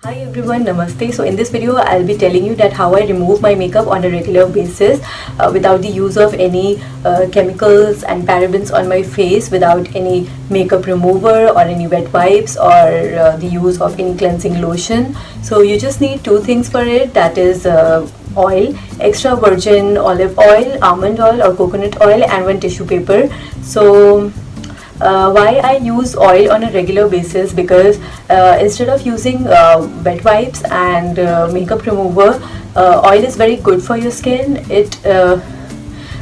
Hi everyone, Namaste. So in this video I'll be telling you that how I remove my makeup on a regular basis without the use of any chemicals and parabens on my face, without any makeup remover or any wet wipes or the use of any cleansing lotion. So you just need two things for it, that is oil, extra virgin olive oil, almond oil or coconut oil, and one tissue paper. So why I use oil on a regular basis, because instead of using wet wipes and makeup remover, oil is very good for your skin. It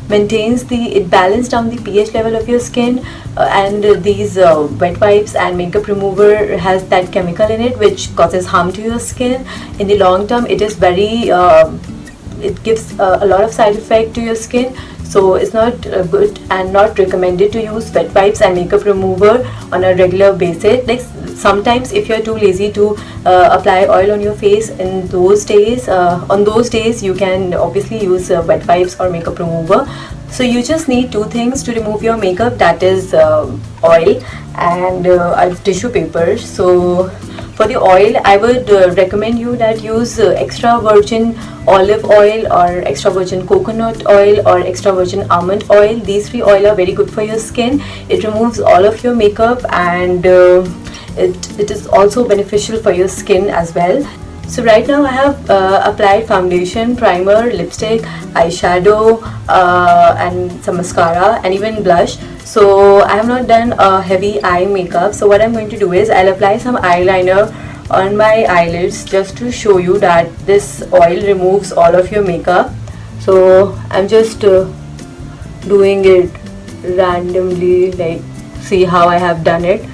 balances down the pH level of your skin, and these wet wipes and makeup remover has that chemical in it which causes harm to your skin. In the long term, it is very it gives a lot of side effect to your skin. So it's not good and not recommended to use wet wipes and makeup remover on a regular basis. Like sometimes if you're too lazy to apply oil on your face in those days, on those days you can obviously use wet wipes or makeup remover. So you just need two things to remove your makeup, that is oil and a tissue paper. So for the oil, I would recommend you that use extra virgin olive oil or extra virgin coconut oil or extra virgin almond oil. These three oil are very good for your skin. It removes all of your makeup, and it is also beneficial for your skin as well. So right now I have applied foundation, primer, lipstick, eyeshadow and some mascara and even blush. So I have not done a heavy eye makeup. So what I'm going to do is I'll apply some eyeliner on my eyelids just to show you that this oil removes all of your makeup. So I'm just doing it randomly, like see how I have done it,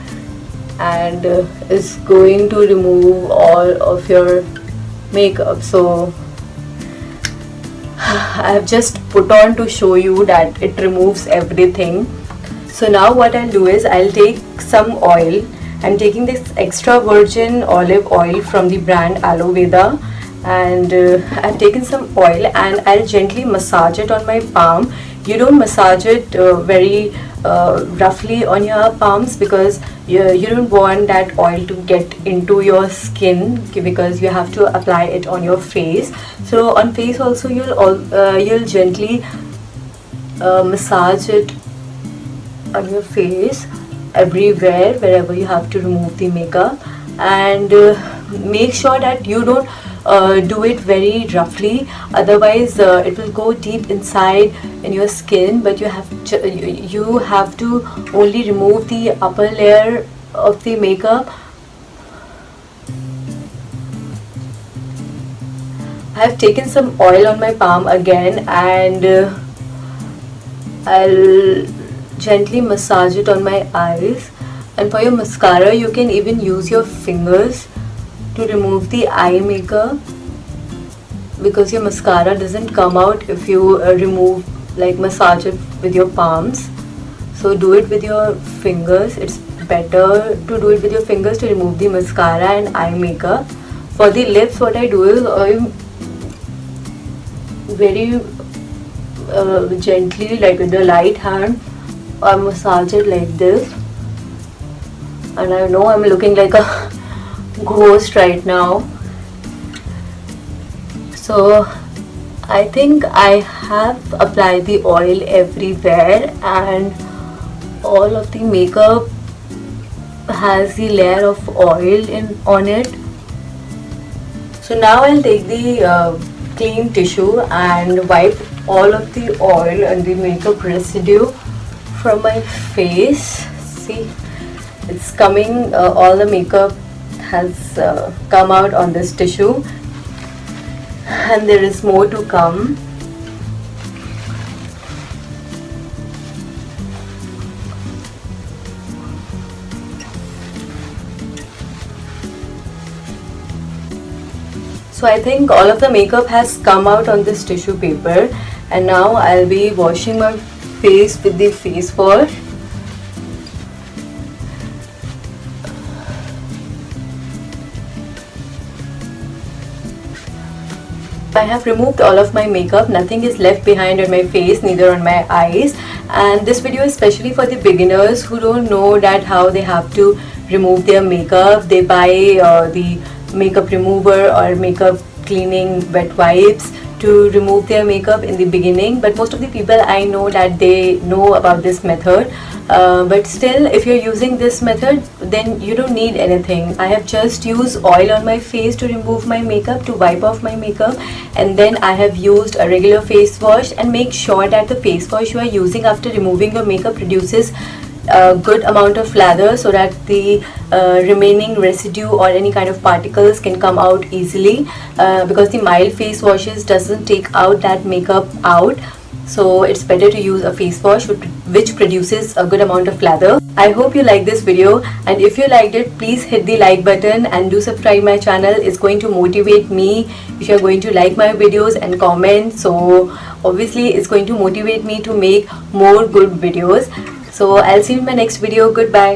and is going to remove all of your makeup. So I have just put on to show you that it removes everything. So now what I'll do is I'll take some oil. I'm taking this extra virgin olive oil from the brand Aloe Vera, and I've taken some oil and I'll gently massage it on my palm. You don't massage it very roughly on your palms, because you don't want that oil to get into your skin, because you have to apply it on your face. So on face also you'll gently massage it on your face everywhere wherever you have to remove the makeup, and make sure that you don't do it very roughly, otherwise it will go deep inside in your skin. But you have to only remove the upper layer of the makeup. I have taken some oil on my palm again, and I'll gently massage it on my eyes. And for your mascara, you can even use your fingers to remove the eye makeup, because your mascara doesn't come out if you massage it with your palms. So do it with your fingers. It's better to do it with your fingers to remove the mascara and eye makeup. For the lips, what I do is I'm very gently, like with the light hand, I massage it like this. And I know I'm looking like a ghost right now. So I think I have applied the oil everywhere, and all of the makeup has the layer of oil on it. So now I'll take the clean tissue and wipe all of the oil and the makeup residue from my face. See, it's coming, all the makeup has come out on this tissue, and there is more to come. So I think all of the makeup has come out on this tissue paper, and now I'll be washing my face with the face wash. I have removed all of my makeup. Nothing is left behind on my face, neither on my eyes. And this video is especially for the beginners who don't know that how they have to remove their makeup. They buy the makeup remover or makeup cleaning wet wipes to remove their makeup in the beginning, but most of the people I know that they know about this method. But still, if you're using this method, then you don't need anything. I have just used oil on my face to remove my makeup, to wipe off my makeup, and then I have used a regular face wash. And make sure that the face wash you are using after removing your makeup produces a good amount of lather, so that the remaining residue or any kind of particles can come out easily, because the mild face washes doesn't take out that makeup out. So it's better to use a face wash which produces a good amount of lather. I hope you like this video, and if you liked it, please hit the like button and do subscribe my channel. It's going to motivate me if you're going to like my videos and comment. So obviously it's going to motivate me to make more good videos. So I'll see you in my next video. Goodbye.